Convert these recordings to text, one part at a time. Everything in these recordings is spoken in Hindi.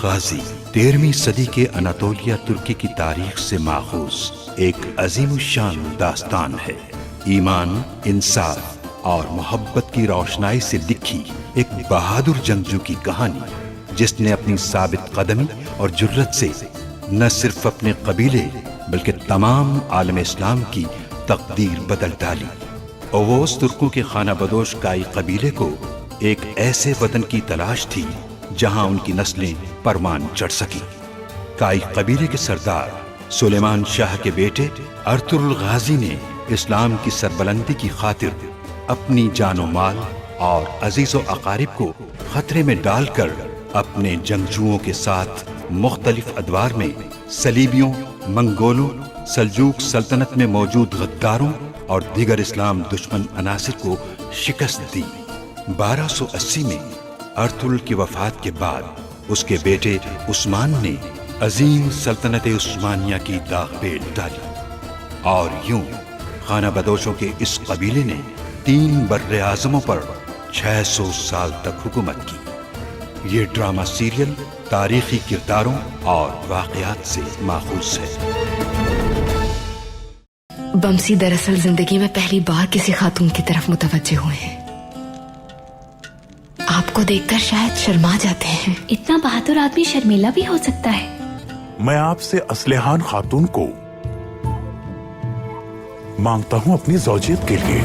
गाजी 13वीं सदी के अनातोलिया तुर्की की तारीख से माखूज एक अजीमुशान दास्तान है। ईमान, इंसाफ और मोहब्बत की रोशनाई से लिखी एक बहादुर जंगजू की कहानी, जिसने अपनी साबित कदमी और जुर्रत से न सिर्फ अपने कबीले बल्कि तमाम आलम इस्लाम की तकदीर बदल डाली। ओवोस तुर्कों के खाना बदोश काई कबीले को एक ऐसे वतन की तलाश थी जहां उनकी नस्लें परमान चढ़ सकी। काई कबीले के सरदार सुलेमान शाह के बेटे अर्तुरुल गाजी ने इस्लाम की सरबलंदी की खातिर अपनी जानो माल और अजीजो अकारिब को खतरे में डालकर अपने जंगजुओं के साथ मुख्तलिफ अदवार में सलीबियों, मंगोलों, सल्जूक सल्तनत में मौजूद गद्दारों और दीगर इस्लाम दुश्मन अनासिर को शिकस्त दी। 1280 में अर्तुरुल की वफात के बाद उसके बेटे उस्मान ने अजीम सल्तनत उस्मानिया की दाग पेट डाली और यूं खाना बदोशों के इस कबीले ने 3 बर्रे आज़मों पर 600 साल तक हुकूमत की। ये ड्रामा सीरियल तारीखी किरदारों और वाक़यात से माखूज है। बमसी दरअसल जिंदगी में पहली बार किसी खातून की तरफ मुतवज्जे हुए हैं। आपको देखकर शायद शर्मा जाते हैं। इतना बहादुर आदमी शर्मीला भी हो सकता है। मैं आपसे असलेहान खातून को मांगता हूं अपनी ज़ौजियत के लिए।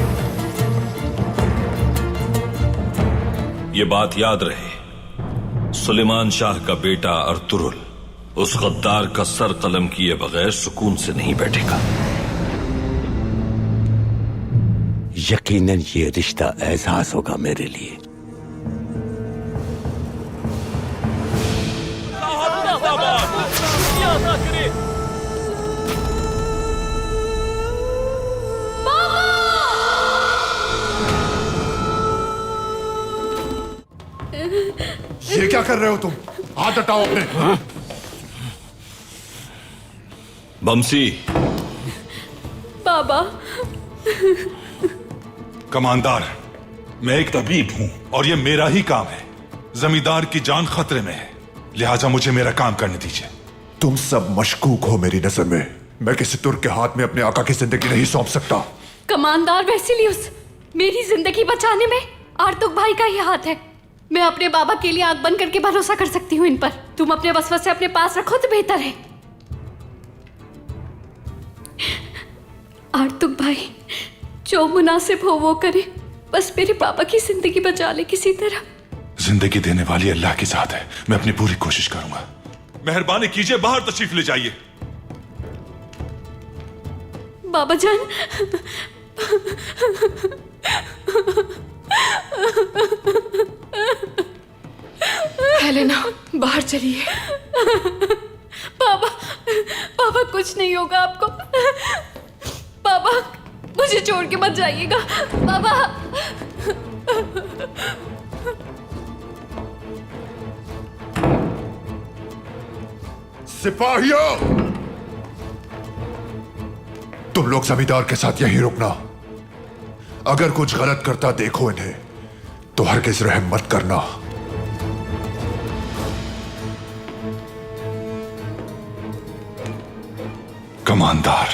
ये बात याद रहे, सुलेमान शाह का बेटा अर्तुरुल उस गद्दार का सर कलम किए बगैर सुकून से नहीं बैठेगा। यकीनन ये रिश्ता एहसास होगा मेरे लिए। ये क्या कर रहे हो तुम? हाथ हटाओ अपने। बमसी। बाबा। कमांदार, मैं एक तबीब हूं और ये मेरा ही काम है। जमींदार की जान खतरे में है, लिहाजा मुझे मेरा काम करने दीजिए। तुम सब मशकूक हो मेरी नजर में। मैं किसी तुर्क के हाथ में अपने आका की जिंदगी नहीं सौंप सकता। कमांदार वेसिलियस, मेरी जिंदगी बचाने में आर्तुक भाई का ही हाथ है। मैं अपने बाबा के लिए आंख बंद करके भरोसा कर सकती हूँ इन पर। तुम अपने वसवसे अपने पास रखो तो बेहतर है। आर्तुक भाई, जो मुनासिब हो वो करे, बस मेरे पापा की जिंदगी बचा ले किसी तरह। जिंदगी देने वाली अल्लाह की जात है, मैं अपनी पूरी कोशिश करूंगा। मेहरबानी कीजिए, बाहर तशरीफ ले जाइए। बाबा जान। हेलेना, बाहर चलिए। पापा, पापा कुछ नहीं होगा आपको। पापा, मुझे छोड़ के मत जाइएगा। पापा। सिपाहियों, तुम लोग जमींदार के साथ यहीं रुकना। अगर कुछ गलत करता देखो इन्हें तो हरगिज रहम मत करना। कमांदार,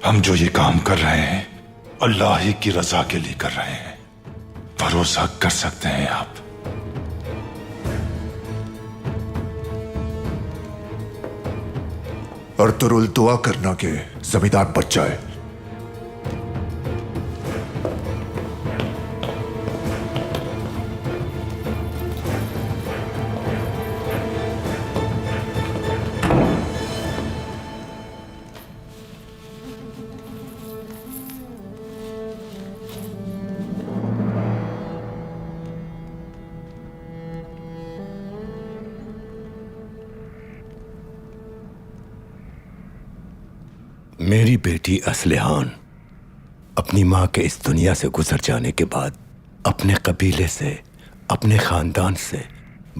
हम जो ये काम कर रहे हैं अल्लाह ही की रजा के लिए कर रहे हैं, भरोसा कर सकते हैं आप। अर्तुरुल, दुआ करना कि जमींदार बच जाए। मेरी बेटी असलेहान अपनी मां के इस दुनिया से गुजर जाने के बाद अपने कबीले से, अपने खानदान से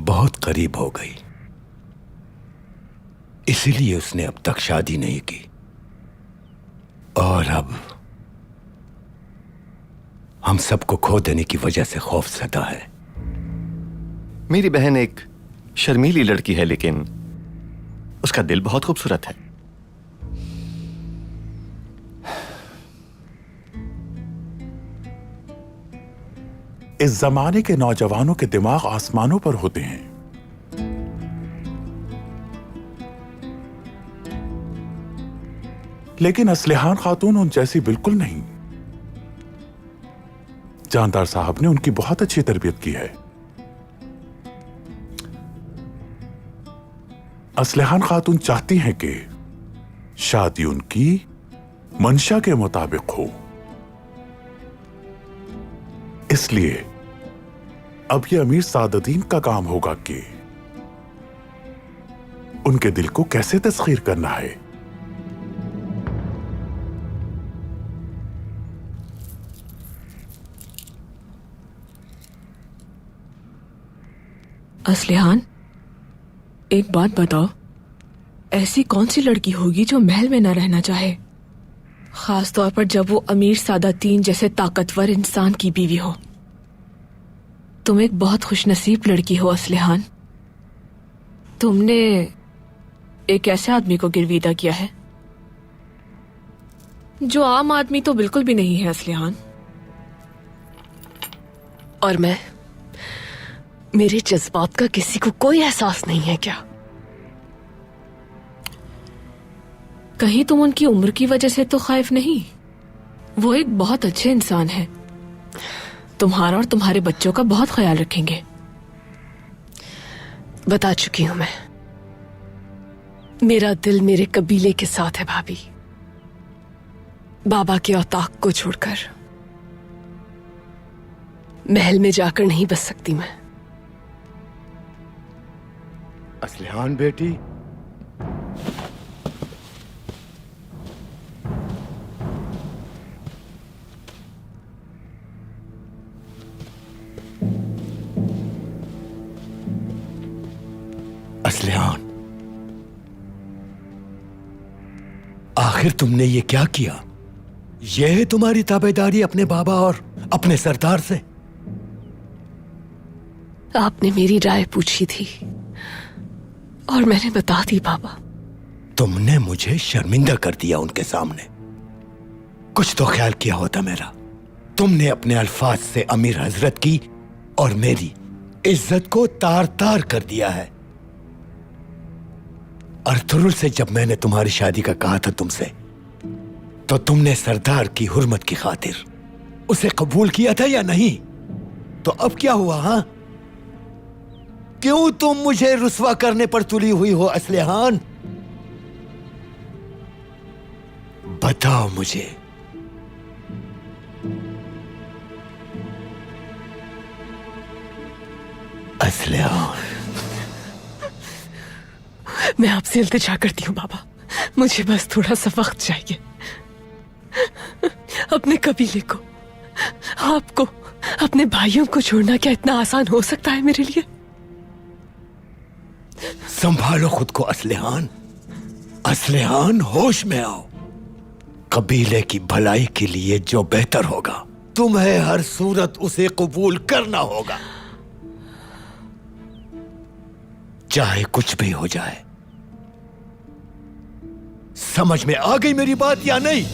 बहुत करीब हो गई। इसीलिए उसने अब तक शादी नहीं की और अब हम सबको खो देने की वजह से खौफ सता है। मेरी बहन एक शर्मीली लड़की है, लेकिन उसका दिल बहुत खूबसूरत है। इस जमाने के नौजवानों के दिमाग आसमानों पर होते हैं। लेकिन असलिहान खातून उन जैसी बिल्कुल नहीं। जानदार साहब ने उनकी बहुत अच्छी तरबियत की है। असलिहान खातून चाहती हैं कि शादी उनकी मंशा के मुताबिक हो। इसलिए अब यह अमीर सादुद्दीन का काम होगा कि उनके दिल को कैसे तस्खीर करना है। असलिहान, एक बात बताओ, ऐसी कौन सी लड़की होगी जो महल में न रहना चाहे, खास तौर पर जब वो अमीर सादुद्दीन जैसे ताकतवर इंसान की बीवी हो। तुम एक बहुत खुशनसीब लड़की हो असलिहान। तुमने एक ऐसे आदमी को गिरविदा किया है जो आम आदमी तो बिल्कुल भी नहीं है असलिहान। और मैं, मेरे जज्बात का किसी को कोई एहसास नहीं है क्या? कहीं तुम उनकी उम्र की वजह से तो खौफ नहीं? वो एक बहुत अच्छे इंसान है, तुम्हारा और तुम्हारे बच्चों का बहुत ख्याल रखेंगे। बता चुकी हूं मैं, मेरा दिल मेरे कबीले के साथ है भाभी। बाबा के औताक को छोड़कर महल में जाकर नहीं बस सकती मैं। असलिहान बेटी, असलिहान, आखिर तुमने ये क्या किया? यह है तुम्हारी ताबेदारी अपने बाबा और अपने सरदार से? आपने मेरी राय पूछी थी और मैंने बता दी बाबा। तुमने मुझे शर्मिंदा कर दिया उनके सामने। कुछ तो ख्याल किया होता मेरा। तुमने अपने अल्फाज से अमीर हजरत की और मेरी इज्जत को तार तार कर दिया है। अर्थुरुल से जब मैंने तुम्हारी शादी का कहा था तुमसे, तो तुमने सरदार की हुर्मत की खातिर उसे कबूल किया था या नहीं? तो अब क्या हुआ? हाँ, क्यों तुम मुझे रुस्वा करने पर तुली हुई हो असलिहान? बताओ मुझे। असलिहान, मैं आपसे इल्तिजा करती हूँ बाबा, मुझे बस थोड़ा सा वक्त चाहिए। अपने कबीले को, आपको, अपने भाइयों को छोड़ना क्या इतना आसान हो सकता है मेरे लिए? संभालो खुद को असलिहान। असलिहान, होश में आओ। कबीले की भलाई के लिए जो बेहतर होगा, तुम्हें हर सूरत उसे कबूल करना होगा, चाहे कुछ भी हो जाए। समझ में आ गई मेरी बात या नहीं?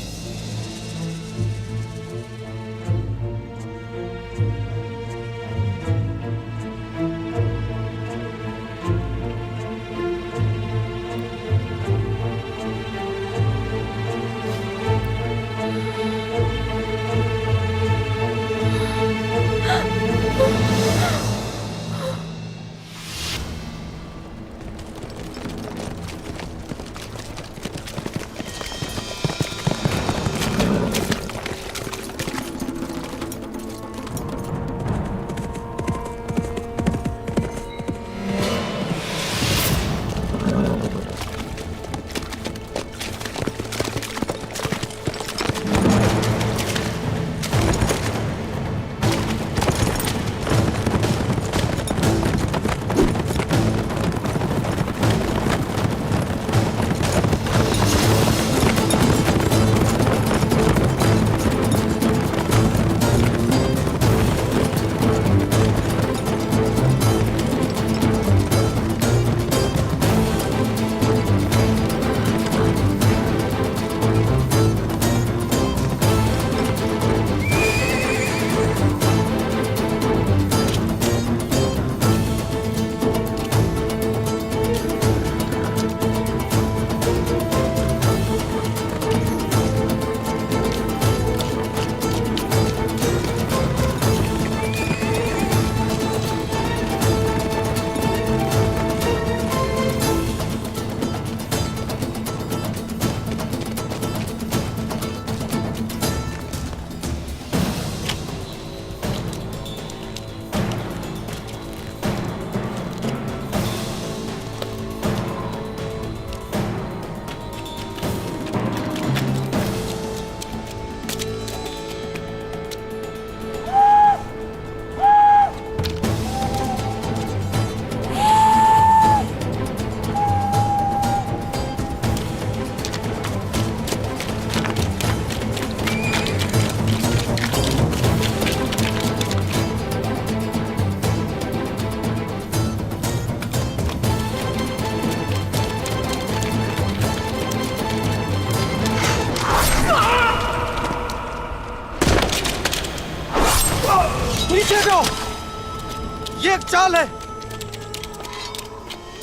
चाल है।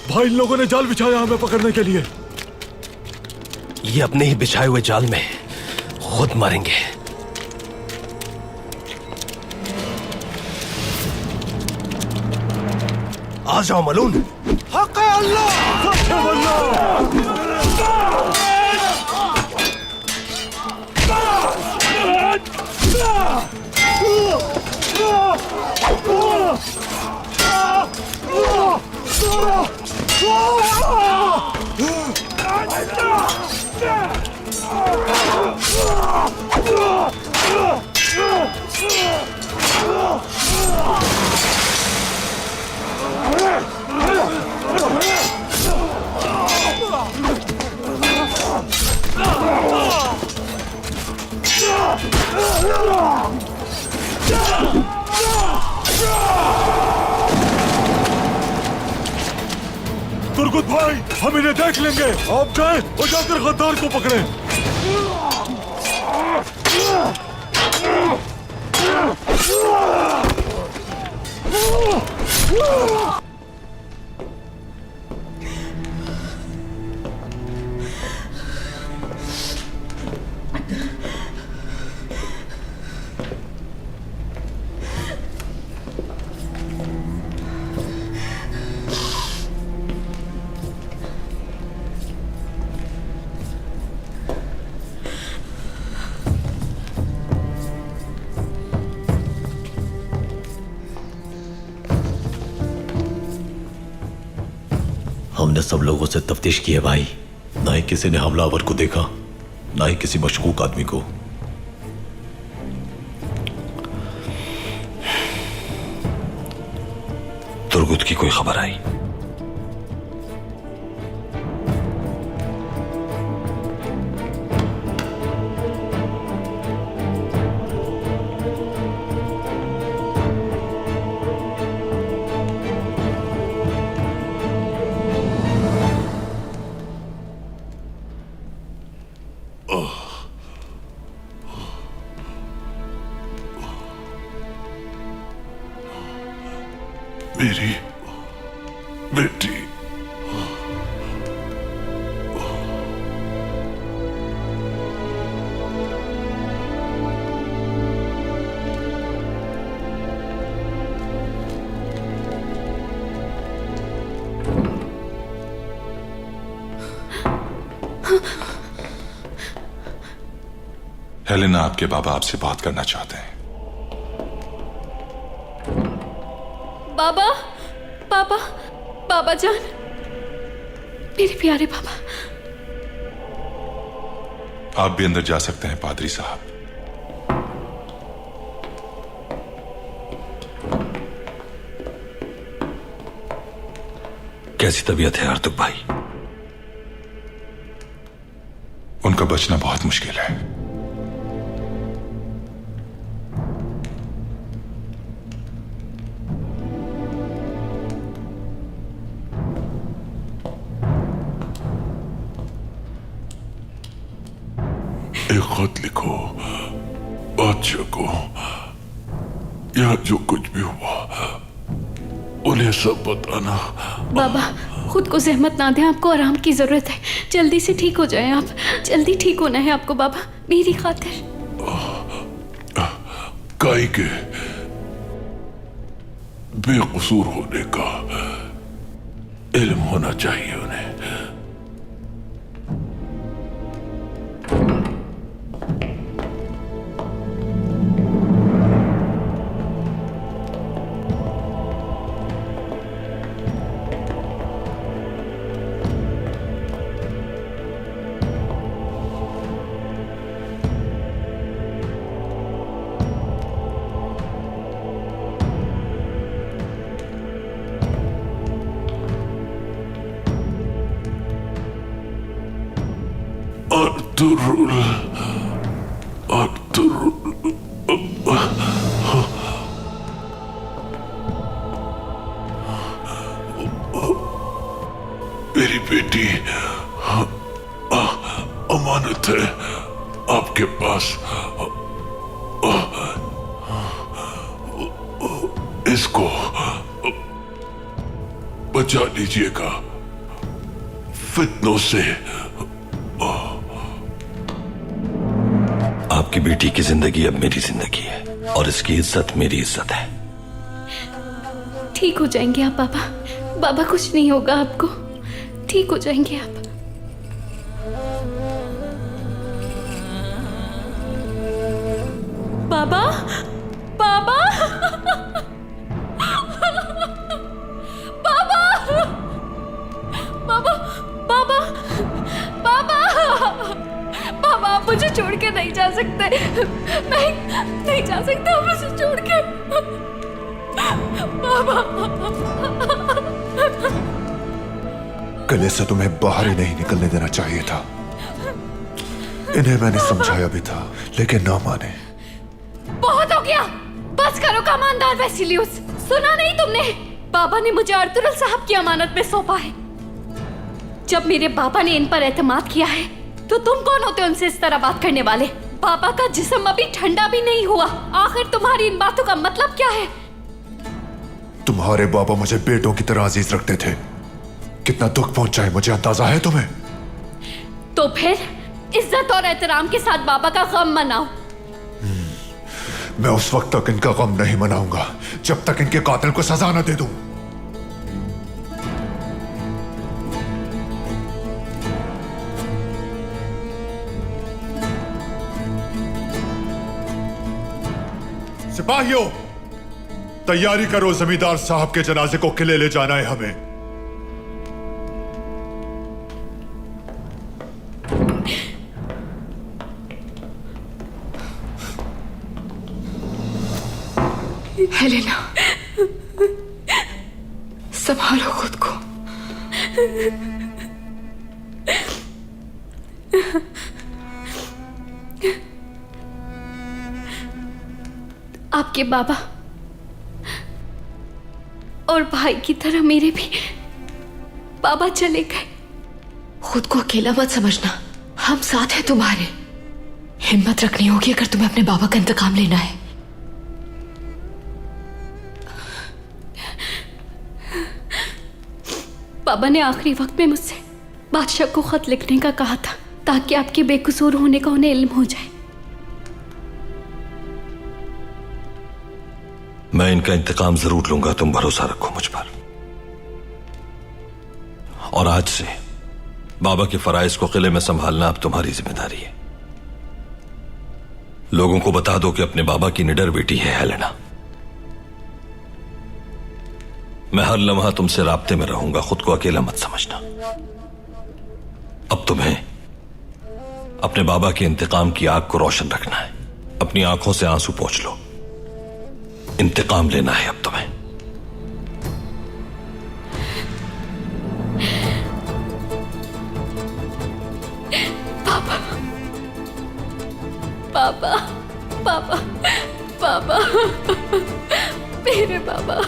भाई, इन लोगों ने जाल बिछाया हमें पकड़ने के लिए। ये अपने ही बिछाए हुए जाल में खुद मरेंगे। आ जाओ मलून। हक है अल्लाह। तुर्गुत भाई, हम इन्हें देख लेंगे। आप जाएं और जाकर गद्दार को पकड़ें। हमने सब लोगों से तफ्तीश की है भाई, ना ही किसी ने हमलावर को देखा, ना ही किसी मशकूक आदमी को। तुर्गुत की कोई खबर आई? मेरी बेटी। हेलेना, आपके बाबा आपसे बात करना चाहते हैं। बाबा, बाबा, बाबा जान, मेरे प्यारे बाबा। आप भी अंदर जा सकते हैं पादरी साहब। कैसी तबीयत है आर्तुक भाई? उनका बचना बहुत मुश्किल है। एक खत लिखो बादशाह को, या जो कुछ भी हुआ उन्हें सब बताना। बाबा, खुद को जहमत ना दें, आपको आराम की जरूरत है। जल्दी से ठीक हो जाएं आप, जल्दी ठीक होना है आपको बाबा, मेरी खातिर। काई के बेकसूर होने का इल्म होना चाहिए उन्हें। मेरी बेटी अमानत है आपके पास। इसको बचा लीजिएगा फितनों से। आपकी बेटी की जिंदगी अब मेरी जिंदगी है और इसकी इज्जत मेरी इज्जत है। ठीक हो जाएंगे आप बाबा। बाबा कुछ नहीं होगा आपको, ठीक हो जाएंगे आप। बाबा, बाबा, बाबा, बाबा, बाबा, बाबा, बाबा, आप मुझे छोड़ के नहीं जा सकते। मैं नहीं जा सकता मुझे छोड़ के। बाबा, किले से तुम्हें बाहर ही नहीं निकलने देना चाहिए था। इन्हें मैंने समझाया भी था लेकिन ना माने। बहुत हो गया, बस करो कमांडर वेसिलियस। सुना नहीं तुमने? बाबा ने मुझे अर्तुगरुल साहब की अमानत में सौंपा है। जब मेरे बाबा ने इन पर एतमाद किया है तो तुम कौन होते उनसे इस तरह बात करने वाले? बाबा का जिस्म अभी ठंडा भी नहीं हुआ। आखिर तुम्हारी इन बातों का मतलब क्या है? तुम्हारे बाबा मुझे बेटों की तरह अजीज रखते थे। कितना दुख पहुंचा है मुझे अंदाजा है तुम्हें? तो फिर इज्जत और एहतराम के साथ बाबा का गम मनाओ। मैं उस वक्त तक इनका गम नहीं मनाऊंगा जब तक इनके कातिल को सजा न दे दूं। सिपाहियों, तैयारी करो, जमींदार साहब के जनाजे को किले ले जाना है हमें। हेलेना, संभालो खुद को। आपके बाबा और भाई की तरह मेरे भी बाबा चले गए। खुद को अकेला मत समझना, हम साथ हैं तुम्हारे। हिम्मत रखनी होगी अगर तुम्हें अपने बाबा का इंतकाम लेना है। बाबा ने आखिरी वक्त में मुझसे बादशाह को खत लिखने का कहा था ताकि आपके बेकसूर होने का उन्हें इल्म हो जाए। मैं इनका इंतकाम जरूर लूंगा, तुम भरोसा रखो मुझ पर। और आज से बाबा के फराइज को किले में संभालना अब तुम्हारी जिम्मेदारी है। लोगों को बता दो कि अपने बाबा की निडर बेटी है हेलेना। मैं हर लम्हा तुमसे राब्ते में रहूंगा, खुद को अकेला मत समझना। अब तुम्हें अपने बाबा के इंतकाम की आग को रोशन रखना है। अपनी आंखों से आंसू पोंछ लो, इंतकाम लेना है अब तुम्हें। पापा, पापा, पापा, पापा, मेरे बाबा।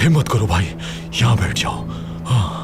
हिम्मत करो भाई, यहां बैठ जाओ। हाँ।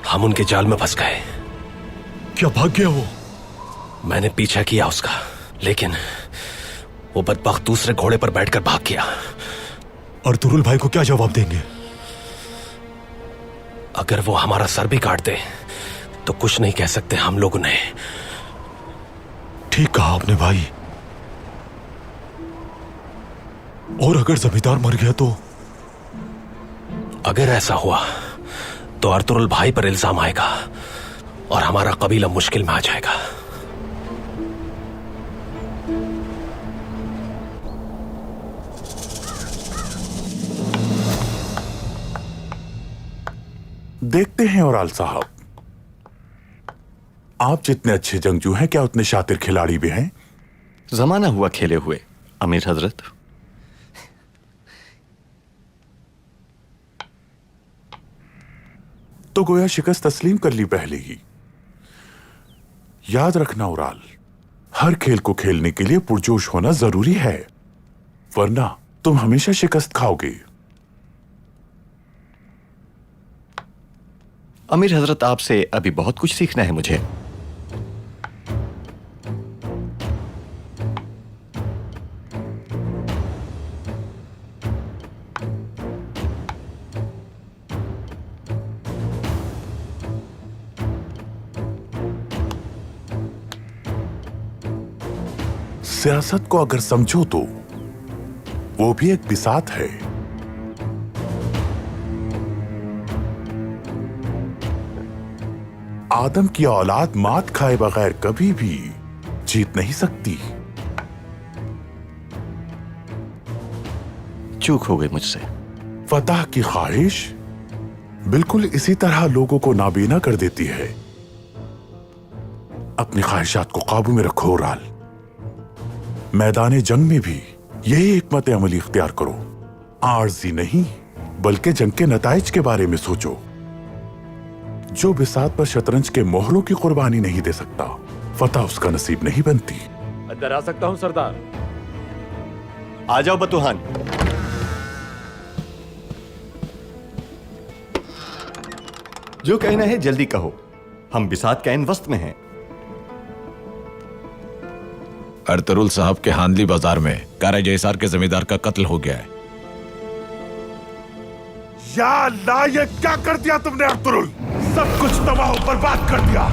हम उनके जाल में फंस गए। क्या भाग गया वो? मैंने पीछा किया उसका, लेकिन वो बदबख्त दूसरे घोड़े पर बैठकर भाग गया। और तुरुल भाई को क्या जवाब देंगे? अगर वो हमारा सर भी काट दे तो कुछ नहीं कह सकते हम लोग उन्हें। ठीक कहा आपने भाई। और अगर जमींदार मर गया तो? अगर ऐसा हुआ तो अर्तुरुल भाई पर इल्जाम आएगा और हमारा कबीला मुश्किल में आ जाएगा। देखते हैं ओराल साहब, आप जितने अच्छे जंगजू हैं, क्या उतने शातिर खिलाड़ी भी हैं? जमाना हुआ खेले हुए अमीर हजरत। तो गोया शिकस्त तस्लीम कर ली पहले ही। याद रखना ओराल, हर खेल को खेलने के लिए पुरजोश होना जरूरी है, वरना तुम हमेशा शिकस्त खाओगे। अमीर हजरत, आपसे अभी बहुत कुछ सीखना है मुझे। सियासत को अगर समझो तो वो भी एक बिसात है। आदम की औलाद मात खाए बगैर कभी भी जीत नहीं सकती। चूक हो गई मुझसे। फतह की ख्वाहिश बिल्कुल इसी तरह लोगों को नाबीना कर देती है। अपनी ख्वाहिशात को काबू में रखो ओराल। मैदान जंग में भी यही हिकमत अमली इख्तियार करो। आर्जी नहीं बल्कि जंग के नताइज के बारे में सोचो। जो बिसात पर शतरंज के मोहरों की कुर्बानी नहीं दे सकता, फतह उसका नसीब नहीं बनती। अंदर आ सकता हूं सरदार? आ जाओ बतूहान। जो कहना है जल्दी कहो, हम बिसात के ऐन वस्त में हैं। अर्तुरुल साहब के हांदली बाजार में कारा जयसार के जमींदार का कत्ल हो गया है। या अल्लाह, ये क्या कर दिया तुमने अर्तुरुल? सब कुछ तबाह बर्बाद कर दिया।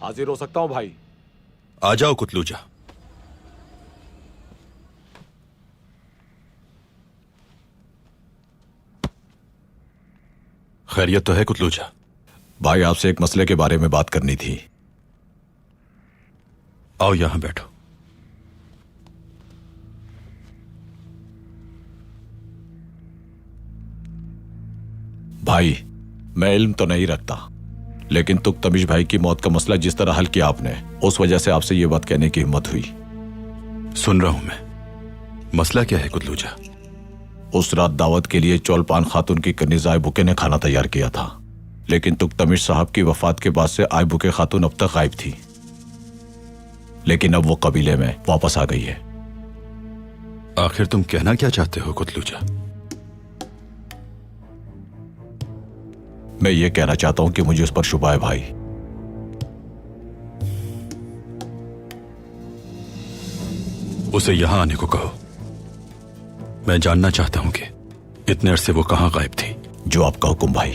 हाजिर हो सकता हूं भाई? आ जाओ कुतलूजा। खैरियत तो है कुतलूजा? भाई, आपसे एक मसले के बारे में बात करनी थी। आओ यहां बैठो। भाई, मैं इल्म तो नहीं रखता, लेकिन तुकतमिश भाई की मौत का मसला जिस तरह हल किया आपने, उस वजह से आपसे यह बात कहने की हिम्मत हुई। सुन रहा हूं मैं। मसला क्या है कुतलूजा? उस रात दावत के लिए चौलपान खातून की कनीज़ आयबुके ने खाना तैयार किया था, लेकिन तुकतमिश साहब की वफात के बाद से आयबुके खातून अब तक गायब थी, लेकिन अब वो कबीले में वापस आ गई है। आखिर तुम कहना क्या चाहते हो कुतलूजा? मैं ये कहना चाहता हूं कि मुझे उस पर शुबा है भाई। उसे यहां आने को कहो। मैं जानना चाहता हूं कि इतने अरसे वो कहां गायब थी। जो आपका हुक्म भाई।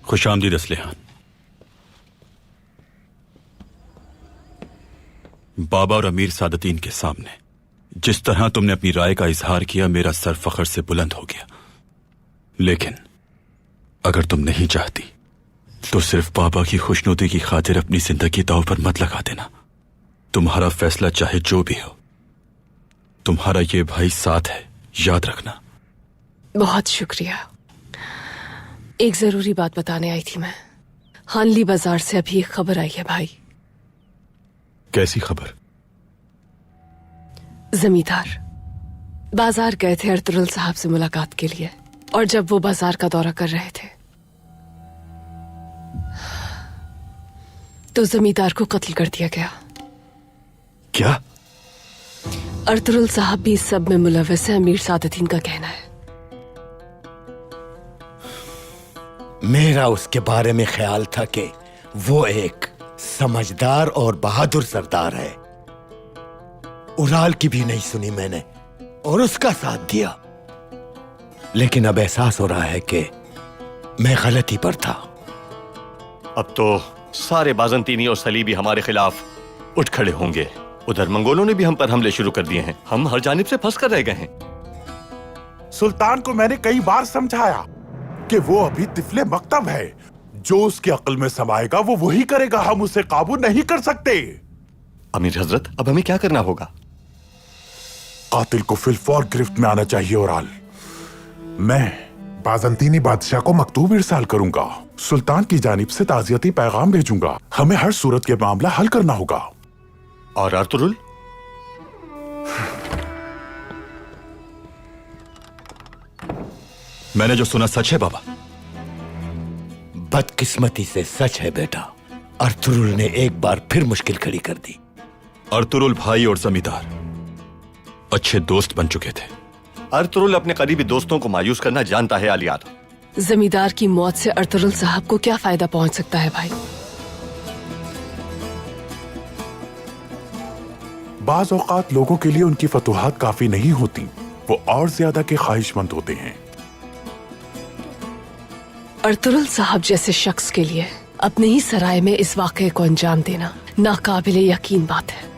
खुशामदीद असलिहान। बाबा और अमीर सादतीन के सामने जिस तरह तुमने अपनी राय का इजहार किया, मेरा सर फख्र से बुलंद हो गया। लेकिन अगर तुम नहीं चाहती तो सिर्फ बाबा की खुशनुदी की खातिर अपनी जिंदगी दांव पर मत लगा देना। तुम्हारा फैसला चाहे जो भी हो, तुम्हारा ये भाई साथ है, याद रखना। बहुत शुक्रिया। एक जरूरी बात बताने आई थी मैं। हानली बाजार से अभी एक खबर आई है भाई। कैसी खबर? जमींदार बाजार गए थे अर्तुगरुल साहब से मुलाकात के लिए, और जब वो बाजार का दौरा कर रहे थे तो जमींदार को कत्ल कर दिया गया। क्या? अर्तुगरुल साहब भी इस सब में मुलव्वस है, अमीर सादतीन का कहना है। मेरा उसके बारे में ख्याल था कि वो एक समझदार और बहादुर सरदार है। उराल की भी नहीं सुनी मैंने और उसका साथ दिया, लेकिन अब एहसास हो रहा है कि मैं गलती पर था। अब तो सारे बाजंतीनी और सलीबी हमारे खिलाफ उठ खड़े होंगे। उधर मंगोलों ने भी हम पर हमले शुरू कर दिए हैं। हम हर जानिब से फंस कर रह गए हैं। सुल्तान को मैंने कई बार समझाया कि वो अभी तिफले मकतब है। जो उसकी अक्ल में समाएगा वो वही करेगा। हम उसे काबू नहीं कर सकते। अमीर हजरत, अब हमें क्या करना होगा? कातिल को फिलफौर गिरफ्त में आना चाहिए ओराल। मैं बाजंतीनी बादशाह को मकतूब इरसाल करूंगा, सुल्तान की जानिब से ताजियती पैगाम भेजूंगा। हमें हर सूरत के मामला हल करना होगा। और अर्तुगरुल? मैंने जो सुना सच है बाबा? बदकिस्मती से सच है बेटा। अर्तुगरुल ने एक बार फिर मुश्किल खड़ी कर दी। अर्तुगरुल भाई और जमींदार अच्छे दोस्त बन चुके थे। अर्तुगरुल अपने करीबी दोस्तों को मायूस करना जानता है आलियार। जमींदार की मौत से अर्तुगरुल साहब को क्या फायदा पहुंच सकता है भाई? बाज औकात लोगों के लिए उनकी फतूहात काफी नहीं होती, वो और ज्यादा के ख्वाहिशमंद होते हैं। अर्तुगरुल साहब जैसे शख्स के लिए अपने ही सराय में इस वाक़े को अंजाम देना नाकाबिले यकीन बात है।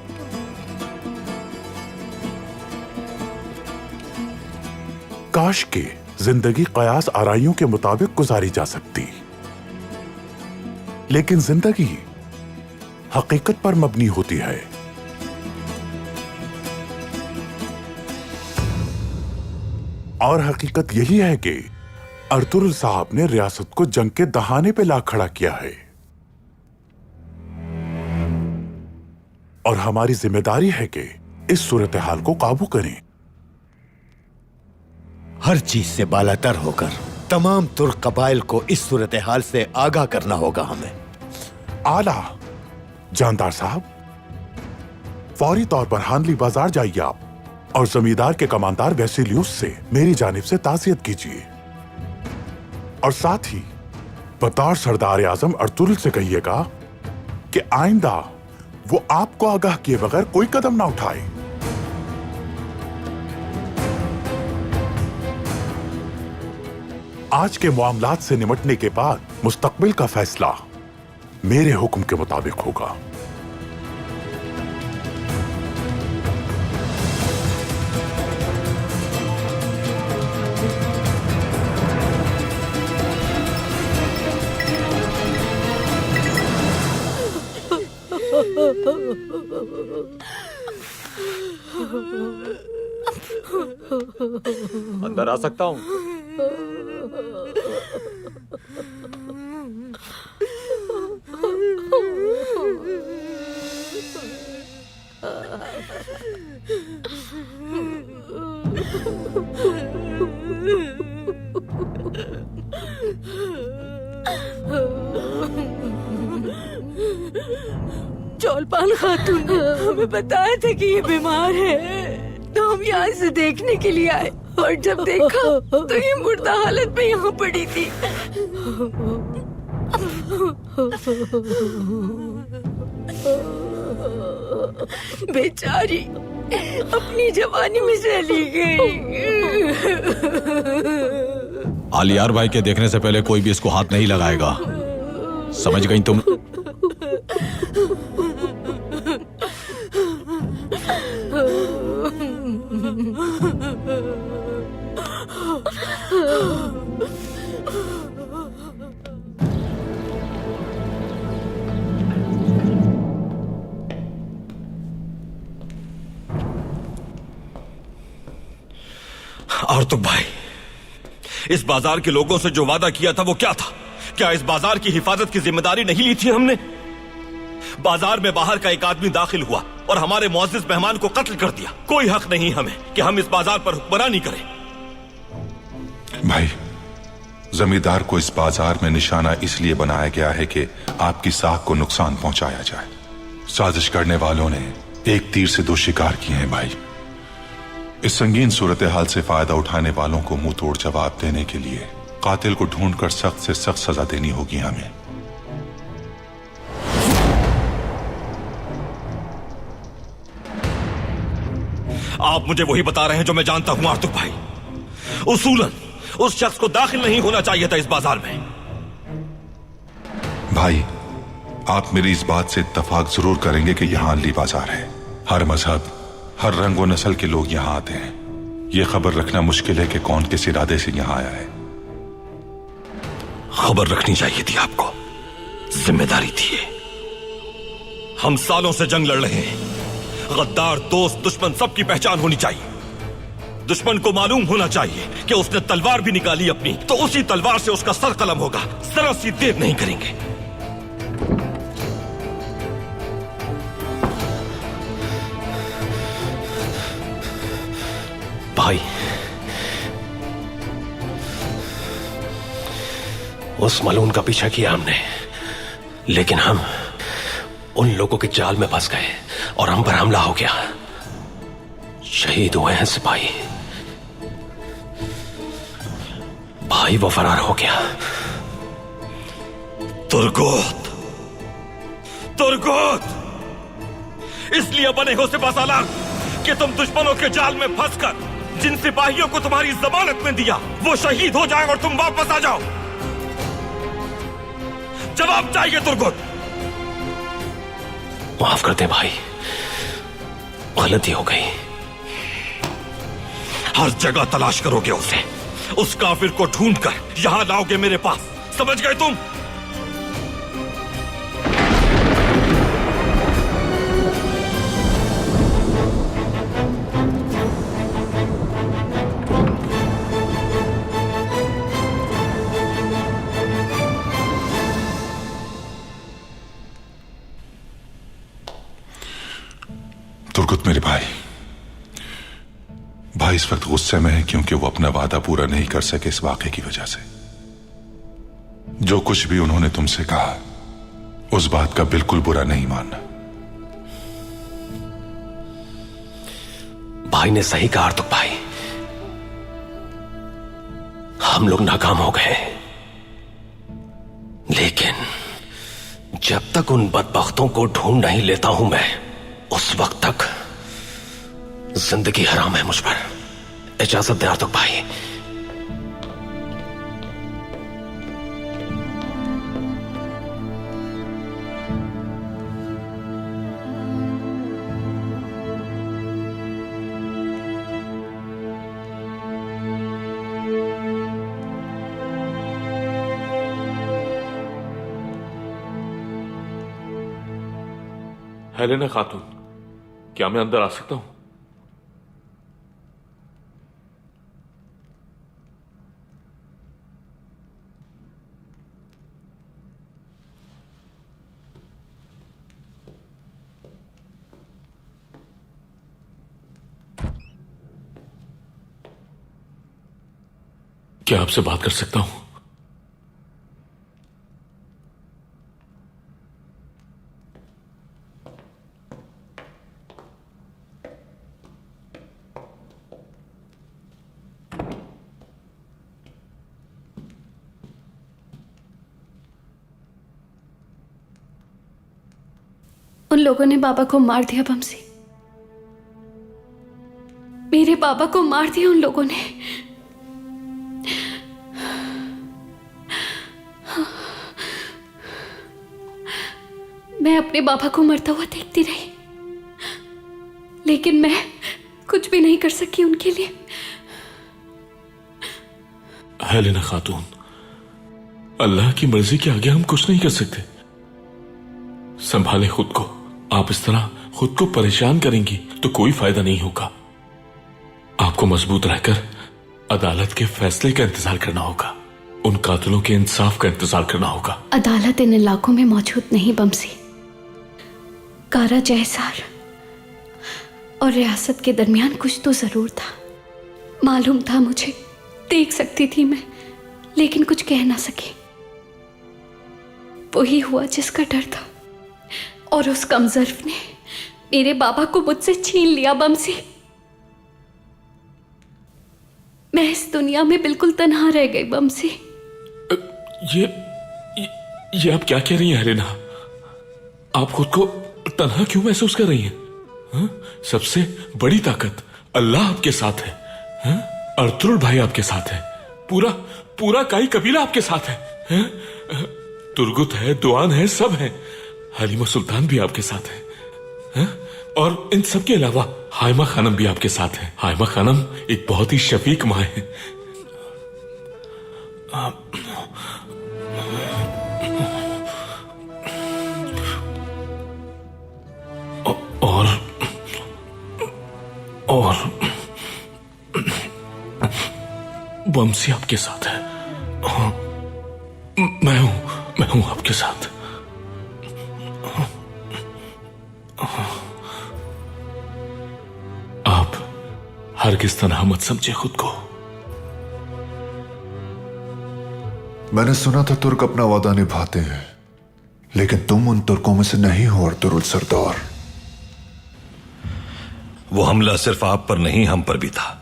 काश के जिंदगी कयास आराइयों के मुताबिक गुजारी जा सकती, लेकिन जिंदगी हकीकत पर मबनी होती है। और हकीकत यही है कि अर्तुगरुल साहब ने रियासत को जंग के दहाने पे ला खड़ा किया है, और हमारी जिम्मेदारी है कि इस सूरत हाल को काबू करें। हर चीज से बालातर होकर तमाम तुर्क कबाइल को इस सूरत हाल से आगाह करना होगा हमें। आला जानदार साहब, फौरी तौर पर हानली बाजार जाइए आप, और जमींदार के कमांडर वेसिलियुस से मेरी जानिब से ताज़ियत कीजिए, और साथ ही बतौर सरदार आजम अर्तुगरुल से कहिएगा कि आइंदा वो आपको आगाह किए बगैर कोई कदम ना उठाए। आज के मामलात से निमटने के बाद मुस्तकबिल का फैसला मेरे हुक्म के मुताबिक होगा। अंदर आ सकता हूँ? चौलपान खातून ने हमें बताया था कि ये बीमार है, तो हम यहाँ से देखने के लिए आए, और जब देखा तो ये मुर्दा हालत में यहाँ पड़ी थी। बेचारी अपनी जवानी में चली गई। आलियार भाई के देखने से पहले कोई भी इसको हाथ नहीं लगाएगा, समझ गई तुम? और तो भाई, इस बाजार के लोगों से जो वादा किया था वो क्या था? क्या इस बाजार की हिफाजत की जिम्मेदारी नहीं ली थी हमने? बाजार में बाहर का एक आदमी दाखिल हुआ और हमारे मुअज्जिज मेहमान को कत्ल कर दिया। कोई हक नहीं हमें कि हम इस बाजार पर हुक्मरानी करें। भाई, जमींदार को इस बाजार में निशाना इसलिए बनाया गया है कि आपकी साख को नुकसान पहुंचाया जाए। साजिश करने वालों ने एक तीर से दो शिकार किए हैं भाई। इस संगीन सूरत हाल से फायदा उठाने वालों को मुंह तोड़ जवाब देने के लिए कातिल को ढूंढकर सख्त से सख्त सजा देनी होगी हमें। आप मुझे वही बता रहे हैं जो मैं जानता हूं आर्तुक भाई। उसूलन उस शख्स को दाखिल नहीं होना चाहिए था इस बाजार में। भाई, आप मेरी इस बात से इत्तफाक जरूर करेंगे कि यहां अली बाजार है। हर मजहब, हर रंग और नस्ल के लोग यहां आते हैं। यह खबर रखना मुश्किल है कि कौन किस इरादे से यहां आया है। खबर रखनी चाहिए थी आपको, जिम्मेदारी थी। हम सालों से जंग लड़ रहे हैं। गद्दार, दोस्त, दुश्मन सबकी पहचान होनी चाहिए। दुश्मन को मालूम होना चाहिए कि उसने तलवार भी निकाली अपनी, तो उसी तलवार से उसका सर कलम होगा। जरा सी देर नहीं करेंगे। भाई, उस मलून का पीछा किया हमने, लेकिन हम उन लोगों के जाल में फंस गए और हम पर हमला हो गया। शहीद हुए हैं सिपाही। भाई, वो फरार हो गया। तुर्गोत, तुर्गोत, इसलिए बने हो सिपाहसालार कि तुम दुश्मनों के जाल में फंसकर जिन सिपाहियों को तुम्हारी जमानत में दिया वो शहीद हो जाए और तुम वापस आ जाओ। जवाब चाहिए तुर्गोत। माफ कर दे भाई, गलती हो गई। हर जगह तलाश करोगे उसे, उस काफिर को ढूंढकर यहां लाओगे मेरे पास, समझ गए तुम? तुर्गुत मेरे भाई इस वक्त गुस्से में है क्योंकि वो अपना वादा पूरा नहीं कर सके इस वाकये की वजह से। जो कुछ भी उन्होंने तुमसे कहा उस बात का बिल्कुल बुरा नहीं मानना। भाई ने सही कहा आर्तुक भाई, हम लोग नाकाम हो गए, लेकिन जब तक उन बदबख्तों को ढूंढ नहीं लेता हूं मैं, उस वक्त तक जिंदगी हराम है मुझ पर। इजाजत दे आर्तुक भाई। हेलेना खातून, क्या मैं अंदर आ सकता हूं? क्या आपसे बात कर सकता हूं? उन लोगों ने बाबा को मार दिया बमसी। मेरे बाबा को मार दिया उन लोगों ने। मैं अपने बाबा को मरता हुआ देखती रही, लेकिन मैं कुछ भी नहीं कर सकी उनके लिए। हेलेना खातून, अल्लाह की मर्जी के आगे हम कुछ नहीं कर सकते। संभाले खुद को। आप इस तरह खुद को परेशान करेंगी तो कोई फायदा नहीं होगा। आपको मजबूत रहकर अदालत के फैसले का इंतजार करना होगा, उन कातिलों के इंसाफ का इंतजार करना होगा। अदालत इन इलाकों में मौजूद नहीं बमसी। कारा जयसार और रियासत के दरमियान कुछ तो जरूर था। मालूम था मुझे, देख सकती थी मैं, लेकिन कुछ कह ना सकी। वही हुआ जिसका डर था, और उस कमजर्फ ने मेरे बाबा को मुझसे छीन लिया। बमसी, मैं इस दुनिया में बिल्कुल तन्हा रह गई। बमसी, ये आप क्या कह रही हैं हेलेना? आप खुद को तन्हा क्यों महसूस कर रही हैं? हाँ? सबसे बड़ी ताकत अल्लाह आपके साथ है। हाँ? अर्तुरुल भाई आपके साथ है, पूरा काई कबीला आपके साथ है। हाँ? तुर्गुत है, दुआन है, सब है। हलीमा सुल्तान भी आपके साथ है। हाँ? और इन सब के अलावा हाइमा खानम भी आपके साथ है। हाइमा खानम एक बहुत ही शफीक माँ है। और बमसी आपके साथ है। मैं हूं आपके साथ। आप हरगिज़ तन्हा मत समझे खुद को। मैंने सुना था तुर्क अपना वादा निभाते हैं, लेकिन तुम उन तुर्कों में से नहीं हो अर्तुरुल सरदार। वो हमला सिर्फ आप पर नहीं, हम पर भी था।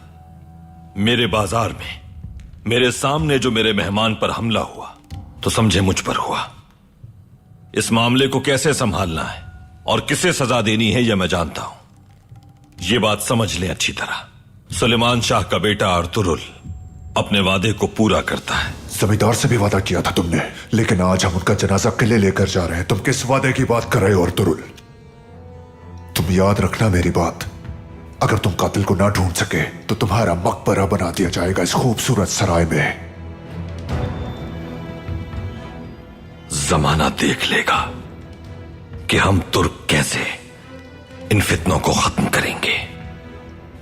मेरे बाजार में मेरे सामने जो मेरे मेहमान पर हमला हुआ तो समझे मुझ पर हुआ। इस मामले को कैसे संभालना है और किसे सजा देनी है यह मैं जानता हूं। यह बात समझ लें अच्छी तरह। सुलेमान शाह का बेटा अर्तुरुल अपने वादे को पूरा करता है। जमींदार से भी वादा किया था तुमने, लेकिन आज हम उनका जनाजा किले लेकर जा रहे हैं। तुम किस वादे की बात कर रहे हो अर्तुरुल? तुम याद रखना मेरी बात, अगर तुम कातिल को ना ढूंढ सके तो तुम्हारा मकबरा बना दिया जाएगा इस खूबसूरत सराय में। जमाना देख लेगा कि हम तुर्क कैसे इन फितनों को खत्म करेंगे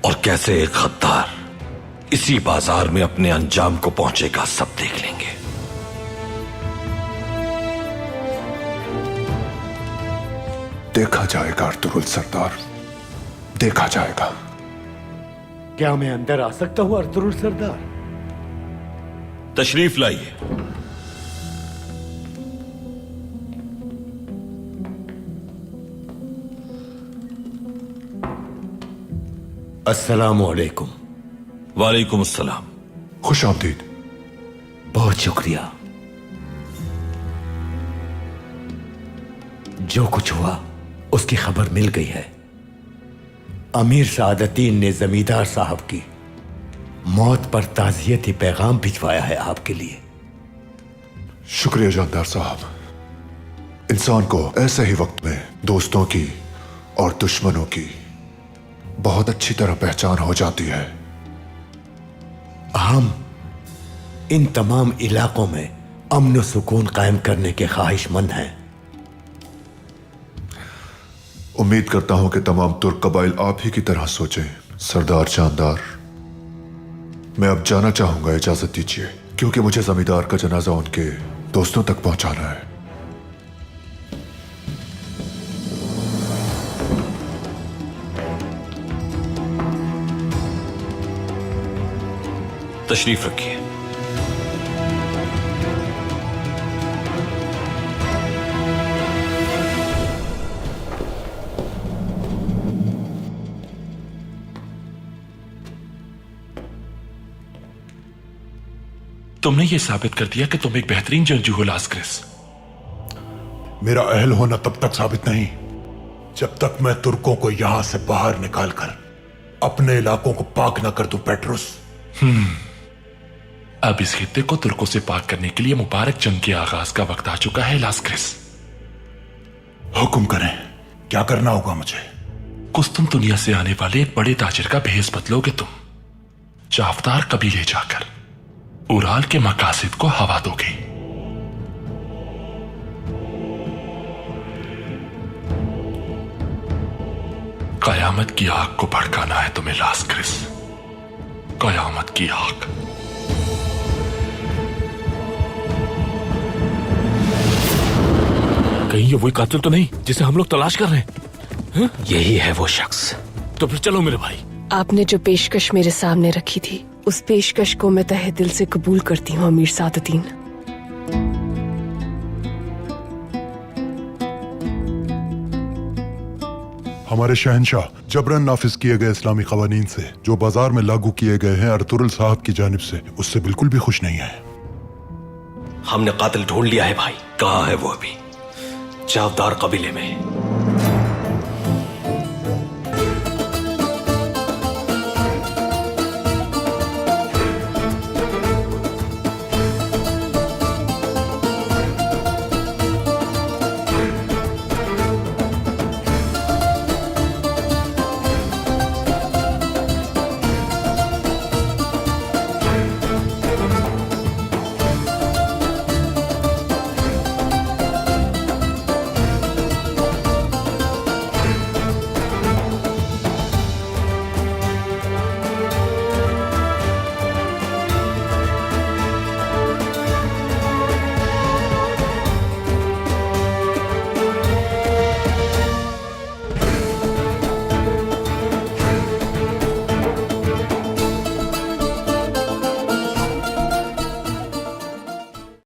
और कैसे एक गद्दार इसी बाजार में अपने अंजाम को पहुंचेगा। सब देख लेंगे। देखा जाएगा अर्तुरुल सरदार, देखा जाएगा। क्या मैं अंदर आ सकता हूं अर्तुरुल सरदार? तशरीफ लाइए। अस्सलामु अलैकुम। वालेकुम अस्सलाम। खुश आमदीद। बहुत शुक्रिया। जो कुछ हुआ उसकी खबर मिल गई है। अमीर सादतीन ने जमींदार साहब की मौत पर ताज़ियती पैगाम भिजवाया है आपके लिए। शुक्रिया जानदार साहब। इंसान को ऐसे ही वक्त में दोस्तों की और दुश्मनों की बहुत अच्छी तरह पहचान हो जाती है। हम इन तमाम इलाकों में अमन और सुकून कायम करने के ख्वाहिशमंद हैं। उम्मीद करता हूं कि तमाम तुर्क कबाइल आप ही की तरह सोचें। सरदार जानदार, मैं अब जाना चाहूंगा, इजाजत दीजिए, क्योंकि मुझे जमींदार का जनाजा उनके दोस्तों तक पहुंचाना है। तशरीफ रखिए। तुमने ये साबित कर दिया कि तुम एक बेहतरीन जंगजू हो लास्क्रिस। मेरा अहल होना तब तक साबित नहीं जब तक मैं तुर्कों को यहां से बाहर निकालकर अपने इलाकों को पाक न कर दूं पेट्रोस। अब इस खित्ते को तुर्कों से पाक करने के लिए मुबारक जंग के आगाज का वक्त आ चुका है लास्क्रिस। हुक्म करें, क्या करना होगा मुझे? कुस्तुम दुनिया से आने वाले एक बड़े ताजिर का भेष बदलोगे तुम। जाफदार कबीले जाकर उराल के मकासिद को हवा दोगे। कयामत की आग को भड़काना है तुम्हें लास्क्रिस, कयामत की आग। कहीं ये वही कातिल तो नहीं जिसे हम लोग तलाश कर रहे हैं? यही है वो शख्स। तो फिर चलो मेरे भाई। आपने जो पेशकश मेरे सामने रखी थी, उस पेशकश को मैं तहे दिल से कबूल करती हूँ अमीर सादतीन। हमारे शहंशाह, जबरन नाफिज किए गए इस्लामी कवानीन से जो बाजार में लागू किए गए हैं अर्तुरुल साहब की जानिब से, उससे बिल्कुल भी खुश नहीं है। हमने कातिल ढूंढ लिया है भाई। कहाँ है वो अभी? जावदार कबीले में।